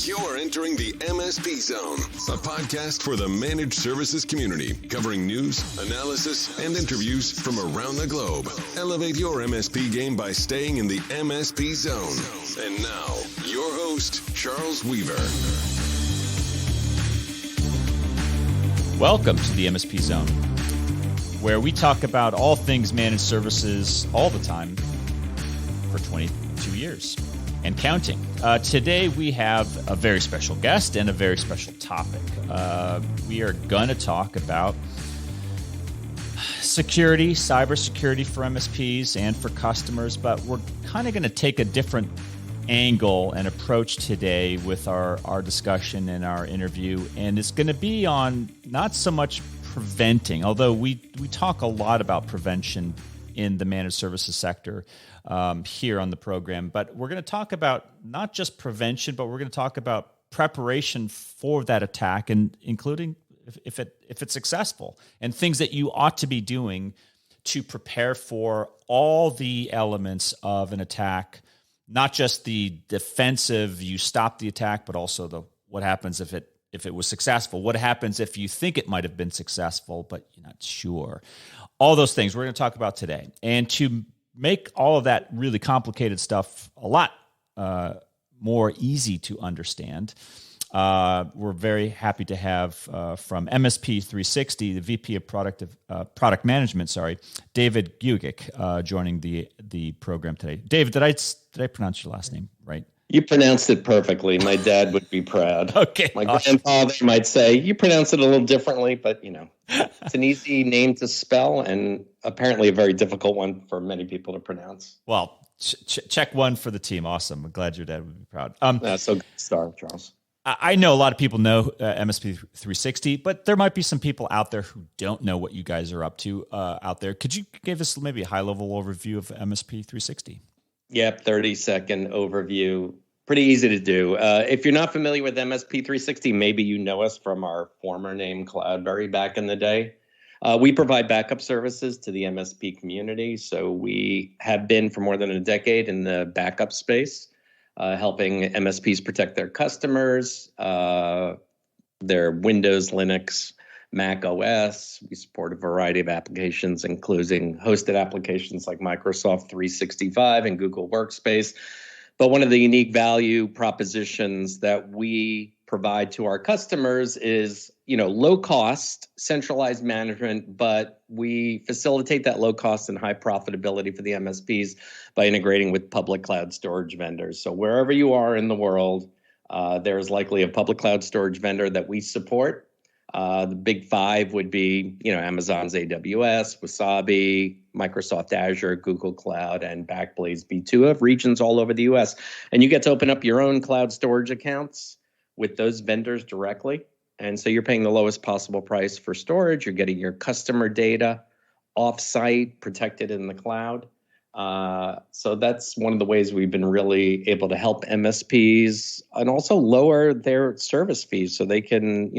You're entering the MSP Zone, a podcast for the managed services community, covering news, analysis, and interviews from around the globe. Elevate your MSP game by staying in the MSP Zone. And now, your host, Charles Weaver. Welcome to the MSP Zone, where we talk about all things managed services all the time for 22 years and counting. Today we have a very special guest and a very special topic. We are going to talk about security, cybersecurity for MSPs and for customers, but we're kind of going to take a different angle and approach today with our discussion and our interview, and it's going to be on not so much preventing, although we talk a lot about prevention in the managed services sector here on the program, but we're going to talk about not just prevention, but we're going to talk about preparation for that attack, and including if it's successful, and things that you ought to be doing to prepare for all the elements of an attack. Not just the defensive, you stop the attack, but also what happens if it was successful. What happens if you think it might have been successful, but you're not sure. All those things we're going to talk about today. And to make all of that really complicated stuff a lot more easy to understand, we're very happy to have from MSP 360, the VP of Product Management, David Gugick, joining the program today. David, did I pronounce your last name right? You pronounced it perfectly. My dad would be proud. Okay. My grandfather might say, you pronounce it a little differently, but it's an easy name to spell and apparently a very difficult one for many people to pronounce. Well, check one for the team. Awesome. I'm glad your dad would be proud. So good start, Charles. I know a lot of people know MSP 360, but there might be some people out there who don't know what you guys are up to out there. Could you give us maybe a high-level overview of MSP 360? Yep, 30-second overview. Pretty easy to do. If you're not familiar with MSP 360, maybe you know us from our former name, Cloudberry, back in the day. We provide backup services to the MSP community, so we have been for more than a decade in the backup space, helping MSPs protect their customers, their Windows, Linux, Mac OS. We support a variety of applications, including hosted applications like Microsoft 365 and Google Workspace. But one of the unique value propositions that we provide to our customers is, low cost, centralized management, but we facilitate that low cost and high profitability for the MSPs by integrating with public cloud storage vendors. So wherever you are in the world, there is likely a public cloud storage vendor that we support. The big five would be, Amazon's AWS, Wasabi, Microsoft Azure, Google Cloud, and Backblaze B2 have regions all over the US. And you get to open up your own cloud storage accounts with those vendors directly. And so you're paying the lowest possible price for storage. You're getting your customer data off-site, protected in the cloud. So that's one of the ways we've been really able to help MSPs and also lower their service fees so they can,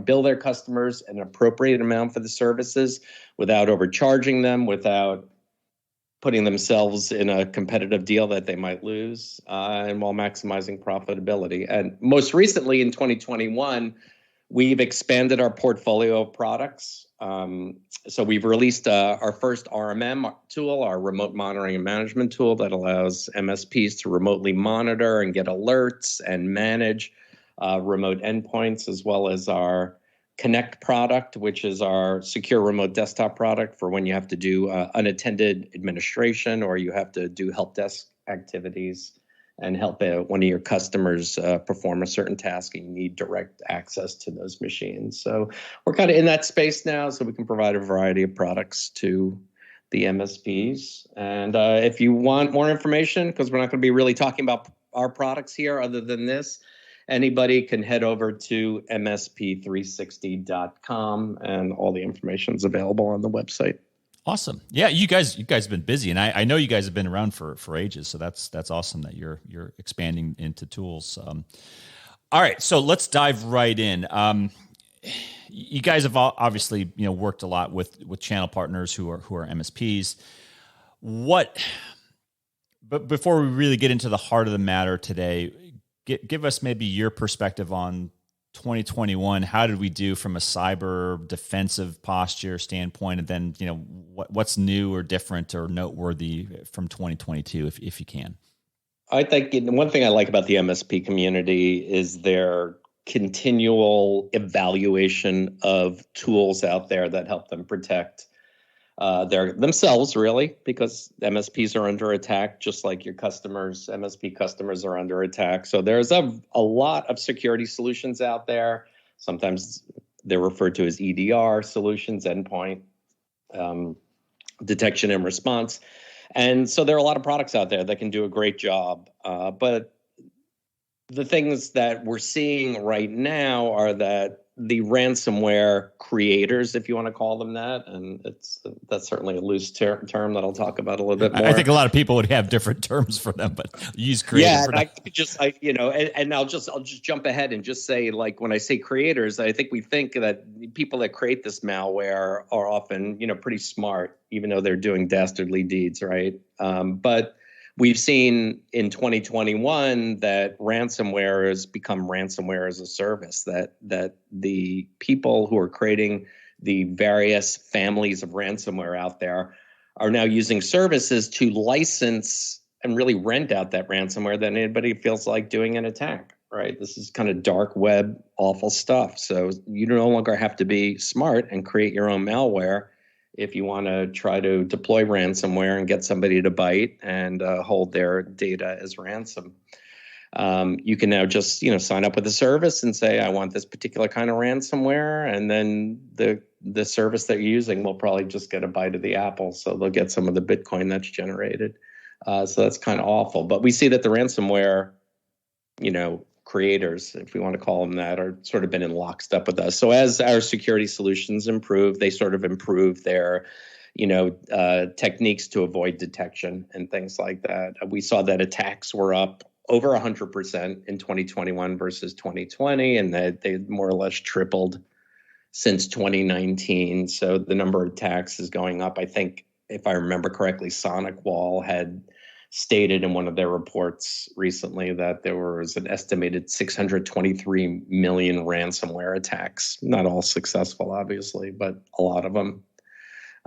bill their customers an appropriate amount for the services without overcharging them, without putting themselves in a competitive deal that they might lose, and while maximizing profitability. And most recently in 2021, we've expanded our portfolio of products. So we've released our first RMM tool, our remote monitoring and management tool that allows MSPs to remotely monitor and get alerts and manage remote endpoints, as well as our Connect product, which is our secure remote desktop product for when you have to do unattended administration or you have to do help desk activities and help one of your customers perform a certain task and you need direct access to those machines. So we're kind of in that space now, so we can provide a variety of products to the MSPs. And if you want more information, because we're not going to be really talking about our products here other than this, anybody can head over to msp360.com and all the information is available on the website. Awesome. Yeah, you guys have been busy, and I know you guys have been around for ages. So that's awesome that you're expanding into tools. All right, so let's dive right in. You guys have obviously worked a lot with channel partners who are MSPs. But before we really get into the heart of the matter today, give us maybe your perspective on 2021. How did we do from a cyber defensive posture standpoint? And then, what's new or different or noteworthy from 2022, if you can? I think one thing I like about the MSP community is their continual evaluation of tools out there that help them protect themselves, really, because MSPs are under attack, just like your customers. MSP customers are under attack. So there's a lot of security solutions out there. Sometimes they're referred to as EDR solutions, endpoint detection and response. And so there are a lot of products out there that can do a great job. But the things that we're seeing right now are that the ransomware creators, if you want to call them that, and that's certainly a loose term that I'll talk about a little bit more. I think a lot of people would have different terms for them, but use creators. Yeah, and I'll just jump ahead and just say, like, when I say creators, I think we think that people that create this malware are often, pretty smart, even though they're doing dastardly deeds, right? But we've seen in 2021 that ransomware has become ransomware as a service, that the people who are creating the various families of ransomware out there are now using services to license and really rent out that ransomware that anybody feels like doing an attack, right? This is kind of dark web, awful stuff. So you no longer have to be smart and create your own malware if you want to try to deploy ransomware and get somebody to bite and hold their data as ransom. You can now just, sign up with a service and say, I want this particular kind of ransomware. And then the service that you're using will probably just get a bite of the apple. So they'll get some of the Bitcoin that's generated. So that's kind of awful. But we see that the ransomware, creators, if we want to call them that, are sort of been in lockstep with us. So as our security solutions improve, they sort of improve their, techniques to avoid detection and things like that. We saw that attacks were up over 100% in 2021 versus 2020, and that they more or less tripled since 2019. So the number of attacks is going up. I think, if I remember correctly, SonicWall had stated in one of their reports recently that there was an estimated 623 million ransomware attacks. Not all successful, obviously, but a lot of them.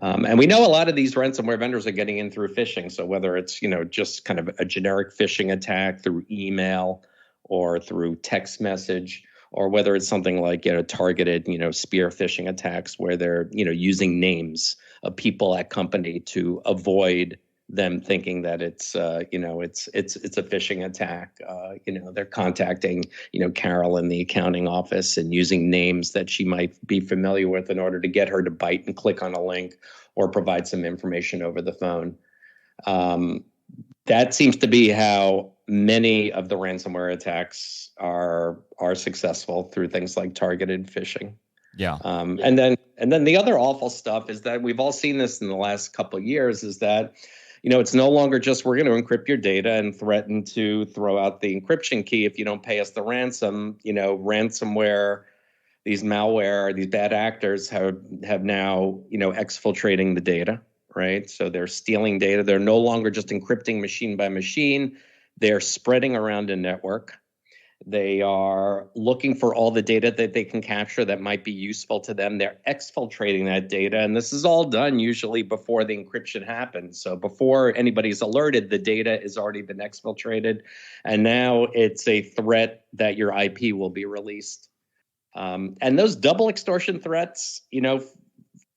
And we know a lot of these ransomware vendors are getting in through phishing. So whether it's, just kind of a generic phishing attack through email or through text message, or whether it's something like, targeted, spear phishing attacks where they're, using names of people at company to avoid them thinking that it's a phishing attack. They're contacting, Carol in the accounting office and using names that she might be familiar with in order to get her to bite and click on a link or provide some information over the phone. That seems to be how many of the ransomware attacks are successful, through things like targeted phishing. Yeah. And then the other awful stuff is that we've all seen this in the last couple of years, is that it's no longer just, we're going to encrypt your data and threaten to throw out the encryption key if you don't pay us the ransom. Ransomware, these malware, these bad actors have now, exfiltrating the data, right? So they're stealing data. They're no longer just encrypting machine by machine. They're spreading around a network. They are looking for all the data that they can capture that might be useful to them. They're exfiltrating that data. And this is all done usually before the encryption happens. So before anybody's alerted, the data has already been exfiltrated. And now it's a threat that your IP will be released. And those double extortion threats,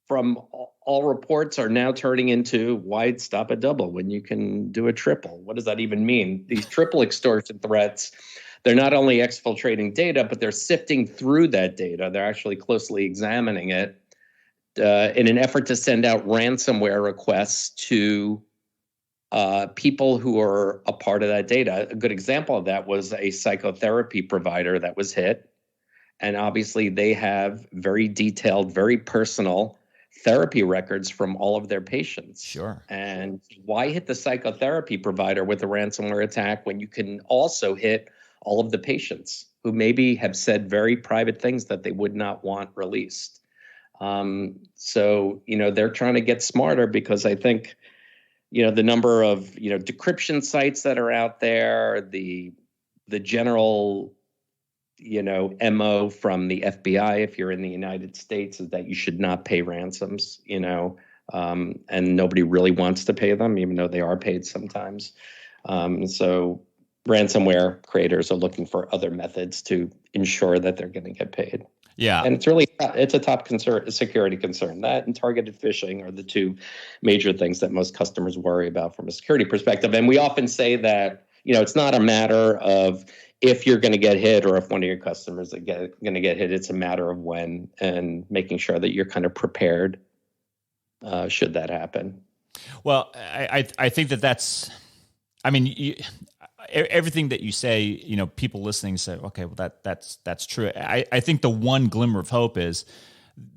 from all reports, are now turning into, why stop a double when you can do a triple? What does that even mean? These triple extortion threats, they're not only exfiltrating data, but they're sifting through that data. They're actually closely examining it in an effort to send out ransomware requests to people who are a part of that data. A good example of that was a psychotherapy provider that was hit. And obviously they have very detailed, very personal therapy records from all of their patients. Sure. And why hit the psychotherapy provider with a ransomware attack when you can also hit all of the patients who maybe have said very private things that they would not want released? So, they're trying to get smarter, because I think, the number of, decryption sites that are out there, the the general, MO from the FBI, if you're in the United States, is that you should not pay ransoms, and nobody really wants to pay them, even though they are paid sometimes. So ransomware creators are looking for other methods to ensure that they're going to get paid. Yeah. And it's a top security concern. That and targeted phishing are the two major things that most customers worry about from a security perspective. And we often say that, it's not a matter of if you're going to get hit or if one of your customers are going to get hit. It's a matter of when, and making sure that you're kind of prepared should that happen. Well, I think that's, everything that you say, people listening say, okay, well, that's true. I think the one glimmer of hope is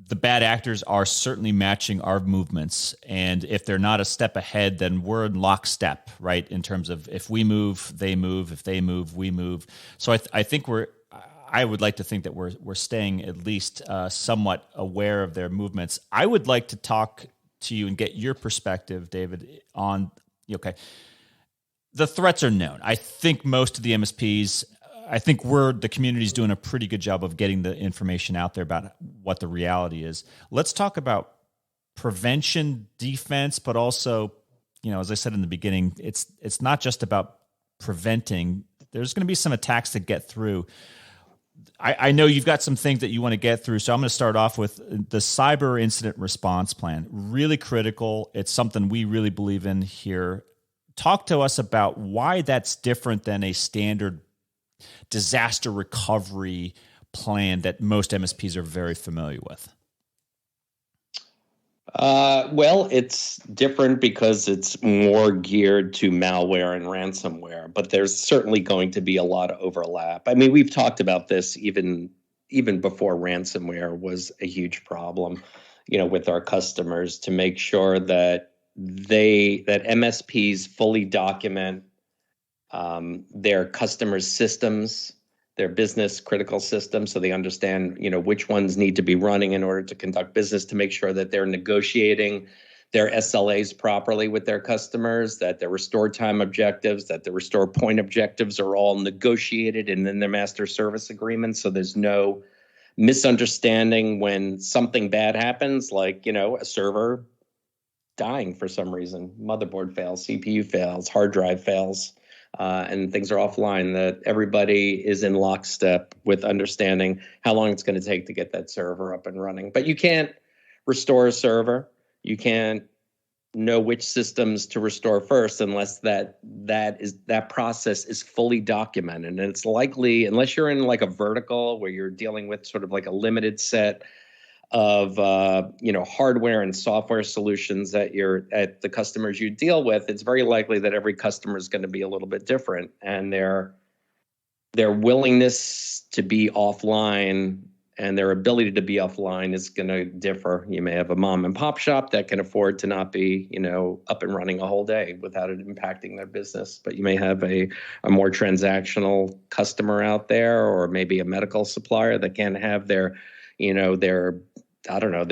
the bad actors are certainly matching our movements. And if they're not a step ahead, then we're in lockstep, right? In terms of if we move, they move. If they move, we move. So I think I would like to think that we're staying at least somewhat aware of their movements. I would like to talk to you and get your perspective, David, on, okay, the threats are known. I think most of the MSPs, the community's doing a pretty good job of getting the information out there about what the reality is. Let's talk about prevention, defense, but also, as I said in the beginning, it's not just about preventing. There's going to be some attacks that get through. I know you've got some things that you want to get through, so I'm going to start off with the cyber incident response plan. Really critical. It's something we really believe in here. Talk to us about why that's different than a standard disaster recovery plan that most MSPs are very familiar with. Well, it's different because it's more geared to malware and ransomware, but there's certainly going to be a lot of overlap. We've talked about this even before ransomware was a huge problem, with our customers, to make sure that MSPs fully document their customers' systems, their business critical systems, so they understand, which ones need to be running in order to conduct business, to make sure that they're negotiating their SLAs properly with their customers, that their restore time objectives, that the restore point objectives are all negotiated and in their master service agreement, so there's no misunderstanding when something bad happens, like, a server dying for some reason, motherboard fails, CPU fails, hard drive fails, and things are offline, that everybody is in lockstep with understanding how long it's going to take to get that server up and running. But you can't restore a server. You can't know which systems to restore first unless that process is fully documented. And it's likely, unless you're in like a vertical where you're dealing with sort of like a limited set of hardware and software solutions at the customers you deal with, it's very likely that every customer is going to be a little bit different, and their willingness to be offline and their ability to be offline is going to differ. You may have a mom and pop shop that can afford to not be, up and running a whole day without it impacting their business. But you may have a more transactional customer out there, or maybe a medical supplier that can't have their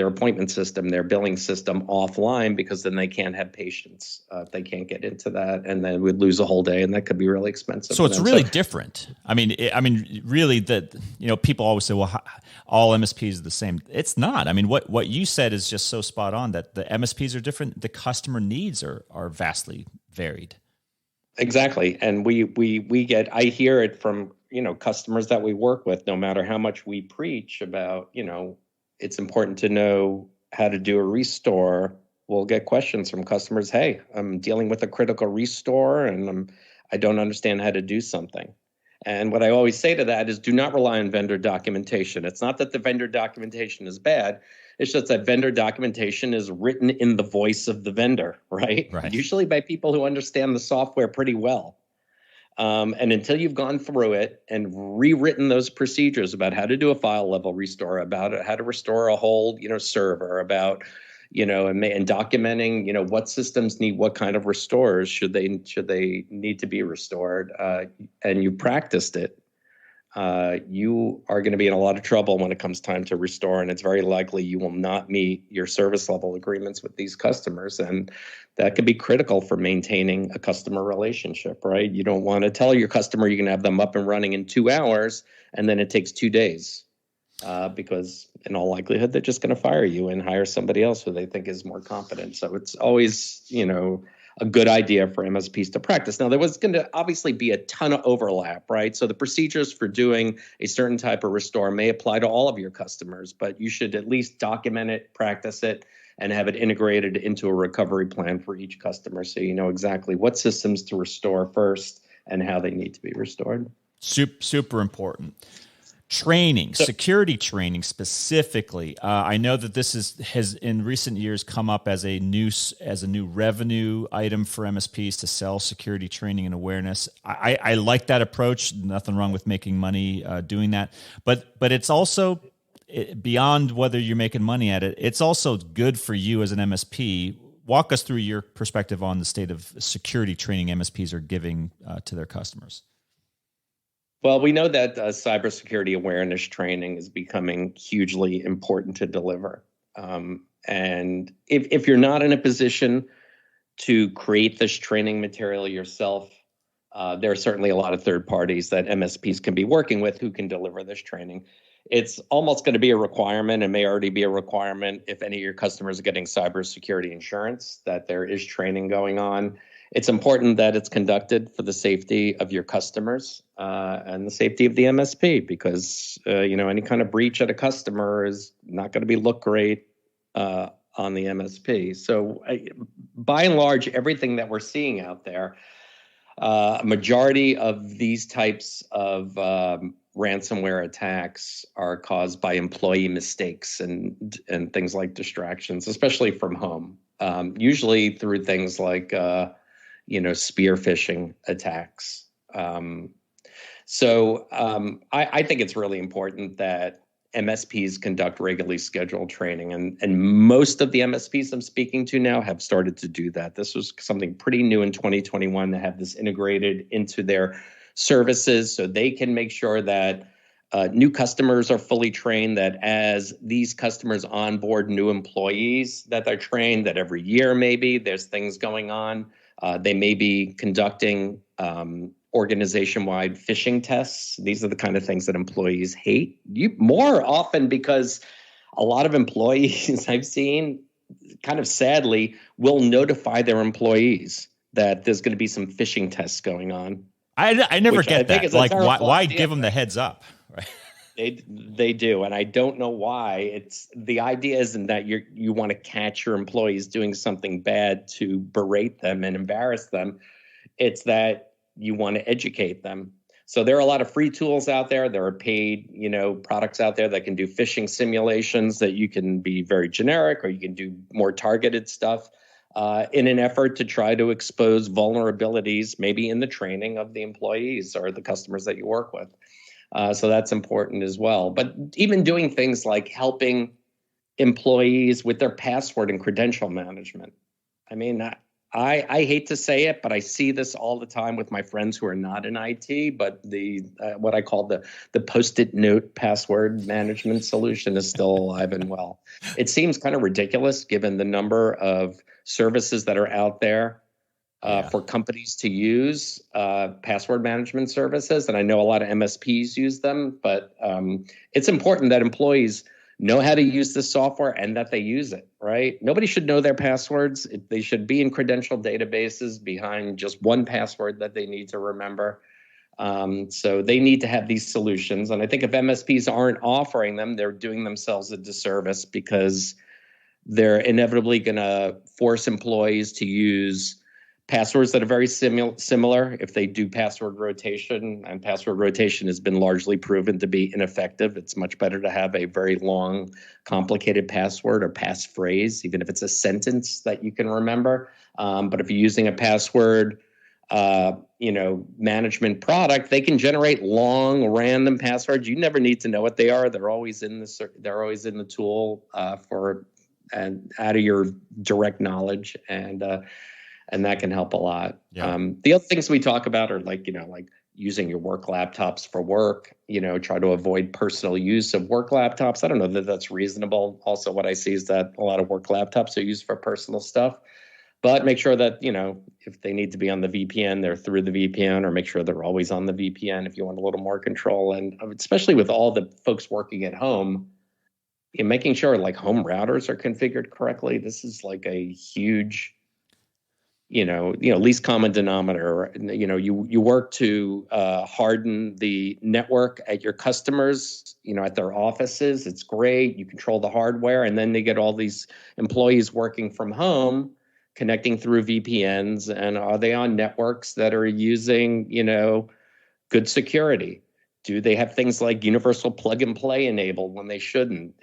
appointment system, their billing system offline, because then they can't have patients. They can't get into that, and then we'd lose a whole day, and that could be really expensive. So it's really different. Really, that people always say, well, all MSPs are the same. It's not. What you said is just so spot on, that the MSPs are different. The customer needs are vastly varied. Exactly, and I hear it from customers that we work with. No matter how much we preach about it's important to know how to do a restore, we'll get questions from customers. Hey, I'm dealing with a critical restore and I don't understand how to do something. And what I always say to that is, do not rely on vendor documentation. It's not that the vendor documentation is bad. It's just that vendor documentation is written in the voice of the vendor, right? Usually by people who understand the software pretty well. And until you've gone through it and rewritten those procedures about how to do a file level restore, about how to restore a whole, server, about, and documenting, what systems need what kind of restores, should they need to be restored, and you practiced it, you are going to be in a lot of trouble when it comes time to restore. And it's very likely you will not meet your service level agreements with these customers. And that could be critical for maintaining a customer relationship, right? You don't want to tell your customer you can have them up and running in 2 hours, and then it takes 2 days. Because in all likelihood, they're just going to fire you and hire somebody else who they think is more competent. So it's always, a good idea for MSPs to practice. Now, there was going to obviously be a ton of overlap, right? So the procedures for doing a certain type of restore may apply to all of your customers, but you should at least document it, practice it, and have it integrated into a recovery plan for each customer so you know exactly what systems to restore first and how they need to be restored. Super important. Training, security training specifically. I know that this has in recent years come up as a new revenue item for MSPs to sell security training and awareness. I like that approach. Nothing wrong with making money doing that, but it's also beyond whether you're making money at it. It's also good for you as an MSP. Walk us through your perspective on the state of security training MSPs are giving to their customers. Well, we know that cybersecurity awareness training is becoming hugely important to deliver. And if you're not in a position to create this training material yourself, there are certainly a lot of third parties that MSPs can be working with who can deliver this training. It's almost going to be a requirement, and may already be a requirement if any of your customers are getting cybersecurity insurance, that there is training going on. It's important that it's conducted for the safety of your customers and the safety of the MSP, because any kind of breach at a customer is not going to look great on the MSP. So by and large, everything that we're seeing out there, a majority of these types of ransomware attacks are caused by employee mistakes and things like distractions, especially from home, usually through things like spear phishing attacks. So I think it's really important that MSPs conduct regularly scheduled training, and most of the MSPs I'm speaking to now have started to do that. This was something pretty new in 2021 to have this integrated into their services so they can make sure that new customers are fully trained, that as these customers onboard new employees, that they're trained, that every year maybe there's things going on. They may be conducting organization-wide phishing tests. These are the kind of things that employees hate. More often because a lot of employees I've seen, kind of sadly, will notify their employees that there's going to be some phishing tests going on. I never get that. Like, why give them the heads up? Right. They do, and I don't know why. It's the idea isn't that you want to catch your employees doing something bad to berate them and embarrass them. It's that you want to educate them. So there are a lot of free tools out there. There are paid, products out there that can do phishing simulations that you can be very generic, or you can do more targeted stuff in an effort to try to expose vulnerabilities, maybe in the training of the employees or the customers that you work with. So that's important as well. But even doing things like helping employees with their password and credential management. I mean, I hate to say it, but I see this all the time with my friends who are not in IT. But the what I call the Post-it note password management solution is still alive and well. It seems kind of ridiculous given the number of services that are out there for companies to use password management services. And I know a lot of MSPs use them, but it's important that employees know how to use this software and that they use it, right? Nobody should know their passwords. They should be in credential databases behind just one password that they need to remember. So they need to have these solutions. And I think if MSPs aren't offering them, they're doing themselves a disservice, because they're inevitably going to force employees to use passwords that are very similar if they do password rotation, and password rotation has been largely proven to be ineffective. It's much better to have a very long, complicated password or passphrase, even if it's a sentence that you can remember. But if you're using a password, management product, they can generate long, random passwords. You never need to know what they are. They're always in the tool and out of your direct knowledge, and that can help a lot. Yeah. The other things we talk about are like using your work laptops for work, try to avoid personal use of work laptops. I don't know that that's reasonable. Also, what I see is that a lot of work laptops are used for personal stuff, but make sure that, if they need to be on the VPN, they're through the VPN, or make sure they're always on the VPN if you want a little more control. And especially with all the folks working at home, making sure like home routers are configured correctly. This is like a huge, least common denominator. You work to harden the network at your customers, at their offices. It's great. You control the hardware, and then they get all these employees working from home, connecting through VPNs, and are they on networks that are using, good security? Do they have things like universal plug and play enabled when they shouldn't?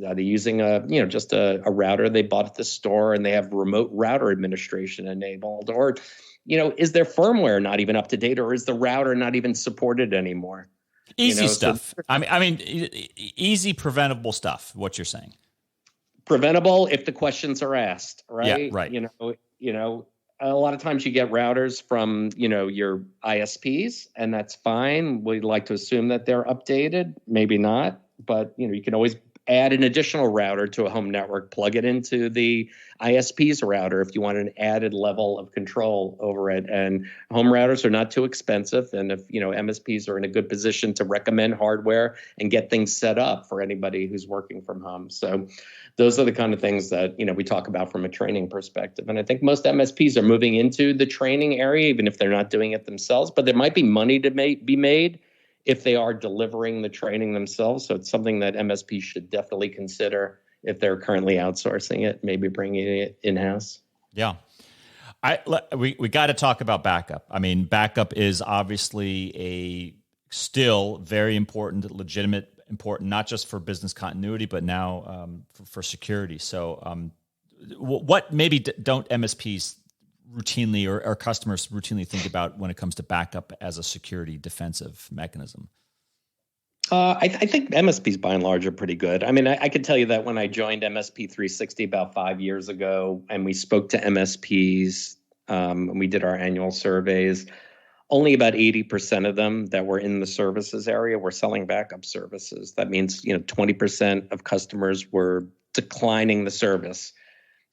Are they using just a router they bought at the store and they have remote router administration enabled? Or, is their firmware not even up to date, or is the router not even supported anymore? Easy stuff. So, I mean, easy preventable stuff. What you're saying. Preventable if the questions are asked, right? Yeah, right. A lot of times you get routers from, your ISPs, and that's fine. We'd like to assume that they're updated, maybe not, but you can always add an additional router to a home network, plug it into the ISP's router if you want an added level of control over it. And home routers are not too expensive. And if, MSPs are in a good position to recommend hardware and get things set up for anybody who's working from home. So those are the kind of things that, we talk about from a training perspective. And I think most MSPs are moving into the training area, even if they're not doing it themselves, but there might be money to be made if they are delivering the training themselves. So it's something that MSPs should definitely consider if they're currently outsourcing it, maybe bringing it in-house. Yeah. We got to talk about backup. I mean, backup is obviously still very important, legitimate, important, not just for business continuity, but now for security. So what maybe don't MSPs routinely or customers routinely think about when it comes to backup as a security defensive mechanism? I think MSPs by and large are pretty good. I mean, I could tell you that when I joined MSP 360 about 5 years ago, and we spoke to MSPs, and we did our annual surveys, only about 80% of them that were in the services area were selling backup services. That means, 20% of customers were declining the service.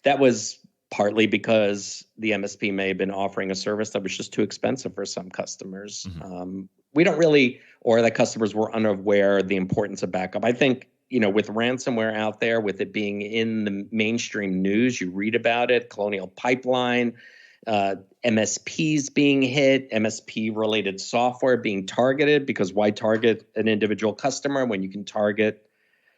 That was partly because the MSP may have been offering a service that was just too expensive for some customers. Mm-hmm. We don't really, or that customers were unaware of the importance of backup. I think, with ransomware out there, with it being in the mainstream news, you read about it, Colonial Pipeline, MSPs being hit, MSP-related software being targeted, because why target an individual customer when you can target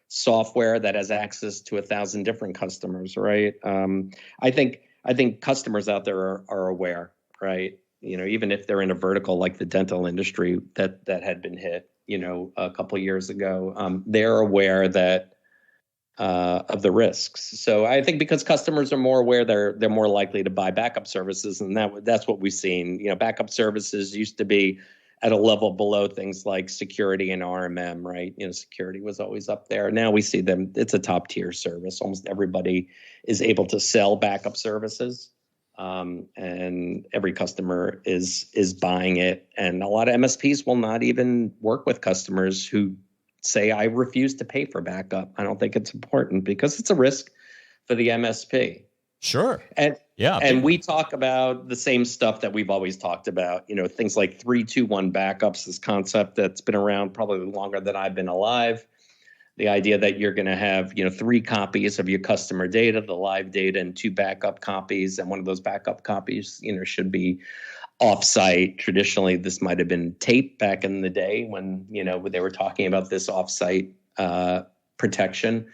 software that has access to 1,000 different customers, right? I think customers out there are aware, right? Even if they're in a vertical like the dental industry that had been hit, a couple of years ago, they're aware that of the risks. So I think because customers are more aware, they're more likely to buy backup services, and that's what we've seen. Backup services used to be at a level below things like security and RMM, right? Security was always up there. Now we see them, it's a top tier service. Almost everybody is able to sell backup services. And every customer is buying it. And a lot of MSPs will not even work with customers who say, I refuse to pay for backup. I don't think it's important because it's a risk for the MSP. Sure. And we talk about the same stuff that we've always talked about, things like 3-2-1 backups, this concept that's been around probably longer than I've been alive. The idea that you're going to have, 3 copies of your customer data, the live data, and 2 backup copies. And one of those backup copies, should be offsite. Traditionally, this might have been tape back in the day when, they were talking about this offsite protection.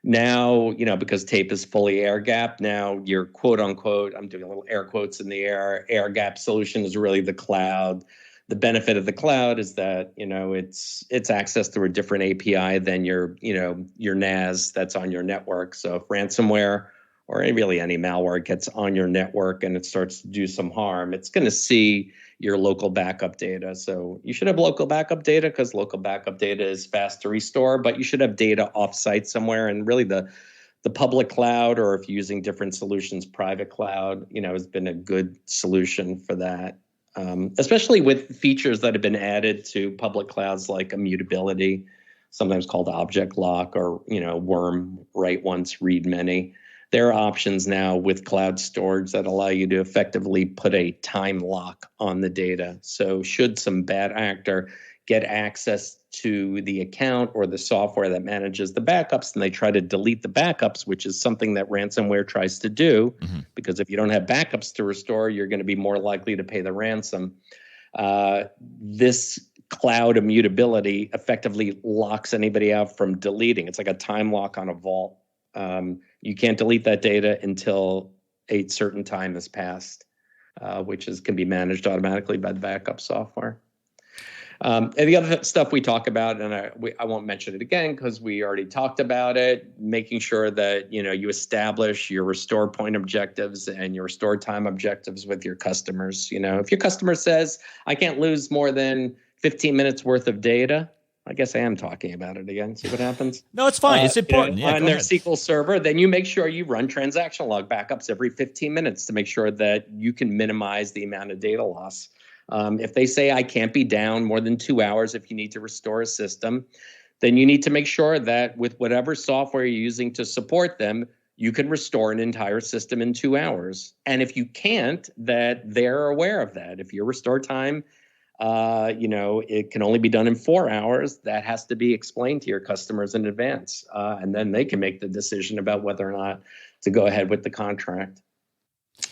Now, because tape is fully air gap, now your quote unquote, I'm doing a little air quotes in the air gap solution is really the cloud. The benefit of the cloud is that, it's access through a different API than your NAS that's on your network. So if ransomware or really any malware gets on your network and it starts to do some harm, it's going to see your local backup data. So you should have local backup data because local backup data is fast to restore, but you should have data offsite somewhere. And really the public cloud, or if you're using different solutions, private cloud, has been a good solution for that. especially with features that have been added to public clouds like immutability, sometimes called object lock, or worm, write once, read many. There are options now with cloud storage that allow you to effectively put a time lock on the data. So should some bad actor get access to the account or the software that manages the backups, and they try to delete the backups, which is something that ransomware tries to do, because if you don't have backups to restore, you're going to be more likely to pay the ransom. This cloud immutability effectively locks anybody out from deleting. It's like a time lock on a vault. You can't delete that data until a certain time has passed, which can be managed automatically by the backup software. And the other stuff we talk about, and I won't mention it again because we already talked about it, making sure that you establish your restore point objectives and your restore time objectives with your customers. If your customer says, I can't lose more than 15 minutes worth of data, I guess I am talking about it again. See what happens? No, it's fine. It's important. On their SQL server, then you make sure you run transaction log backups every 15 minutes to make sure that you can minimize the amount of data loss. If they say I can't be down more than 2 hours if you need to restore a system, then you need to make sure that with whatever software you're using to support them, you can restore an entire system in 2 hours. And if you can't, that they're aware of that. If your restore time, it can only be done in 4 hours, that has to be explained to your customers in advance. And then they can make the decision about whether or not to go ahead with the contract.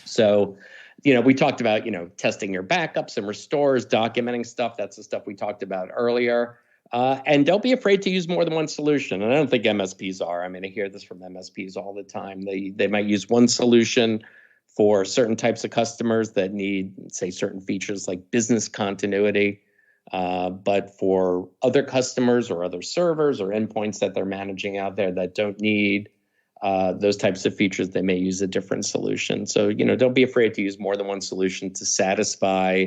So, we talked about, testing your backups and restores, documenting stuff. That's the stuff we talked about earlier. And don't be afraid to use more than one solution. And I don't think MSPs are. I mean, I hear this from MSPs all the time. They might use one solution for certain types of customers that need, say, certain features like business continuity. But for other customers or other servers or endpoints that they're managing out there that don't need those types of features, they may use a different solution. So, don't be afraid to use more than one solution to satisfy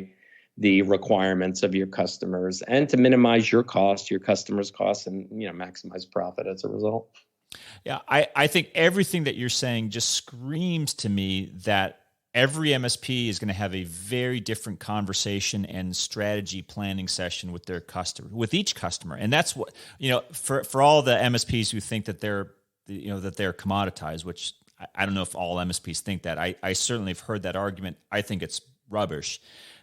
the requirements of your customers and to minimize your cost, your customers' costs, and, maximize profit as a result. Yeah, I think everything that you're saying just screams to me that every MSP is going to have a very different conversation and strategy planning session with their customer, with each customer. And that's what, for all the MSPs who think that they're commoditized, which I don't know if all MSPs think that. I certainly have heard that argument. I think it's rubbish,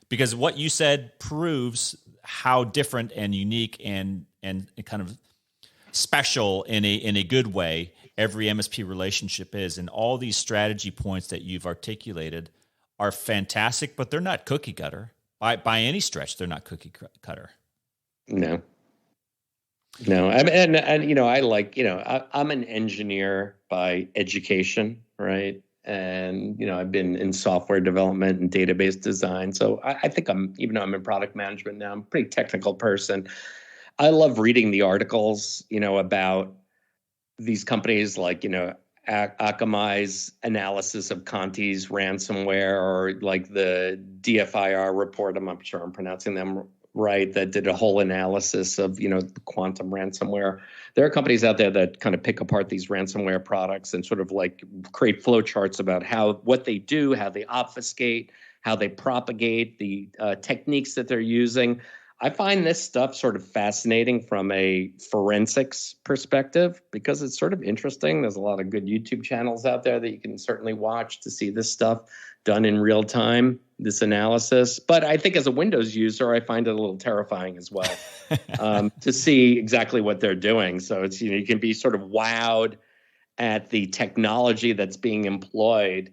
because what you said proves how different and unique and kind of special in a good way every MSP relationship is. And all these strategy points that you've articulated are fantastic, but they're not cookie cutter by any stretch. They're not cookie cutter. No. And I like, I'm an engineer by education, right? And, I've been in software development and database design. So I think even though I'm in product management now, I'm a pretty technical person. I love reading the articles, about these companies like, Akamai's analysis of Conti's ransomware, or like the DFIR report, I'm not sure I'm pronouncing them right, that did a whole analysis of, the quantum ransomware. There are companies out there that kind of pick apart these ransomware products and sort of like create flowcharts about what they do, how they obfuscate, how they propagate, the techniques that they're using. I find this stuff sort of fascinating from a forensics perspective because it's sort of interesting. There's a lot of good YouTube channels out there that you can certainly watch to see this stuff done in real time, this analysis. But I think as a Windows user, I find it a little terrifying as well to see exactly what they're doing. So it's, you can be sort of wowed at the technology that's being employed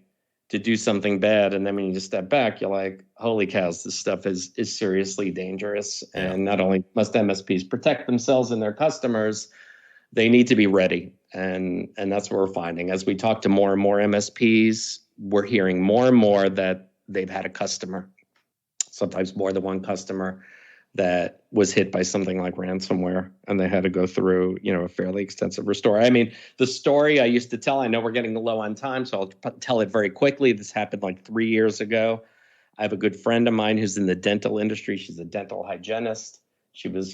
to do something bad. And then when you just step back, you're like, holy cows, this stuff is seriously dangerous. And not only must MSPs protect themselves and their customers, they need to be ready. And that's what we're finding. As we talk to more and more MSPs, we're hearing more and more that they've had a customer, sometimes more than one customer, that was hit by something like ransomware, and they had to go through, a fairly extensive restore. I mean, the story I usst to tell, I know we're getting low on time, so I'll tell it very quickly. This happened like 3 years ago. I have a good friend of mine who's in the dental industry. She's a dental hygienist. She was,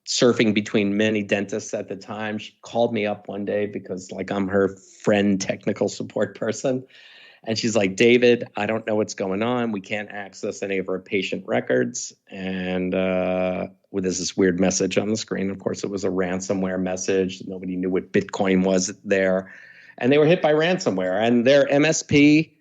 surfing between many dentists at the time. She called me up one day because I'm her friend, technical support person. And she's like, David, I don't know what's going on. We can't access any of our patient records. And there's this weird message on the screen. Of course, it was a ransomware message. Nobody knew what Bitcoin was there. And they were hit by ransomware. And their MSP,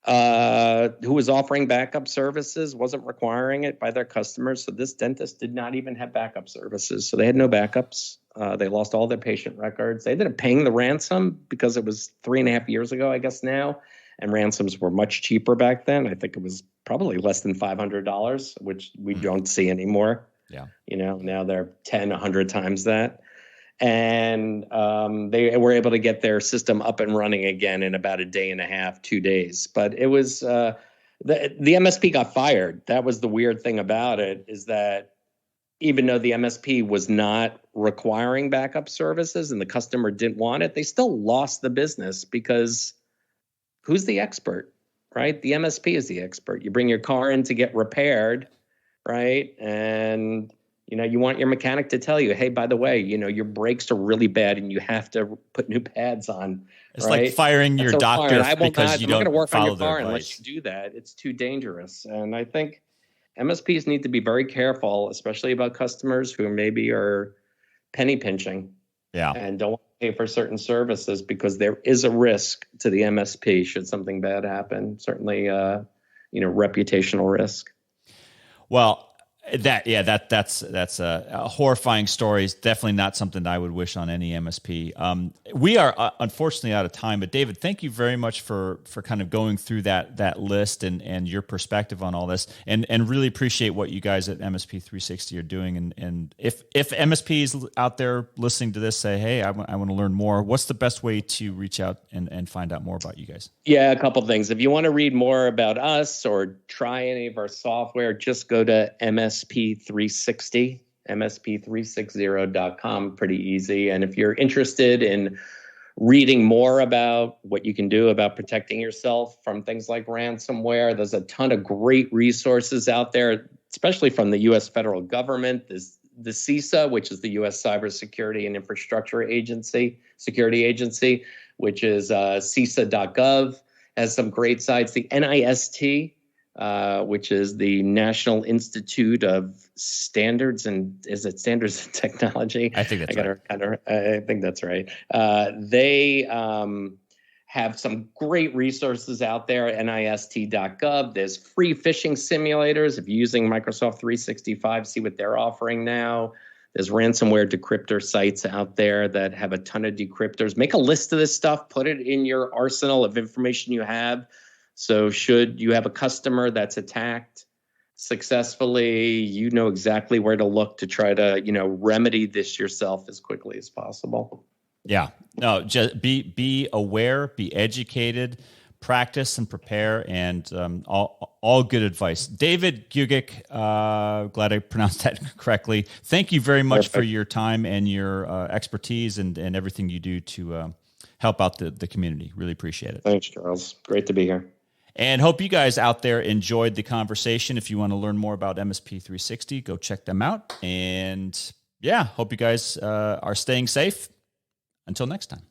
who was offering backup services, wasn't requiring it by their customers. So this dentist did not even have backup services. So they had no backups. They lost all their patient records. They ended up paying the ransom because it was 3.5 years ago, I guess now. And ransoms were much cheaper back then. I think it was probably less than $500, which we don't see anymore. Yeah. Now they're 10, 100 times that. And they were able to get their system up and running again in about a day and a half, 2 days. But it was the MSP got fired. That was the weird thing about it, is that even though the MSP was not requiring backup services and the customer didn't want it, they still lost the business because who's the expert, right? The MSP is the expert. You bring your car in to get repaired, right? And you want your mechanic to tell you, hey, by the way, your brakes are really bad and you have to put new pads on. It's right? like firing your doctor because you don't follow their advice. I'm not going to work on your car unless you do that. It's too dangerous. And I think MSPs need to be very careful, especially about customers who maybe are penny pinching and don't want to pay for certain services, because there is a risk to the MSP should something bad happen. Certainly, reputational risk. Well, that's a horrifying story. It's definitely not something I would wish on any MSP. We are unfortunately out of time, but David, thank you very much for kind of going through that list and your perspective on all this, and really appreciate what you guys at MSP 360 are doing. And if MSPs out there listening to this say, hey, I want to learn more, what's the best way to reach out and find out more about you guys? Yeah, a couple things. If you want to read more about us or try any of our software, just go to MSP360, MSP360.com. Pretty easy. And if you're interested in reading more about what you can do about protecting yourself from things like ransomware, there's a ton of great resources out there, especially from the U.S. federal government. There's the CISA, which is the U.S. Cybersecurity and Infrastructure Security Agency, which is CISA.gov, has some great sites. The NIST, which is the National Institute of Standards and Technology? I think that's right. I think that's right. They have some great resources out there. NIST.gov. There's free phishing simulators. If you're using Microsoft 365, see what they're offering now. There's ransomware decryptor sites out there that have a ton of decryptors. Make a list of this stuff. Put it in your arsenal of information you have. So should you have a customer that's attacked successfully, you know exactly where to look to try to, remedy this yourself as quickly as possible. Yeah. No, just be aware, be educated, practice and prepare, and all good advice. David Gugick, glad I pronounced that correctly. Thank you very much for your time and your expertise and everything you do to help out the community. Really appreciate it. Thanks, Charles. Great to be here. And hope you guys out there enjoyed the conversation. If you want to learn more about MSP 360, go check them out. And yeah, hope you guys are staying safe. Until next time.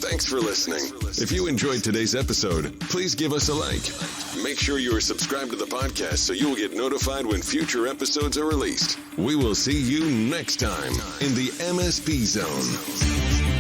Thanks for listening. If you enjoyed today's episode, please give us a like. Make sure you are subscribed to the podcast so you will get notified when future episodes are released. We will see you next time in the MSP Zone.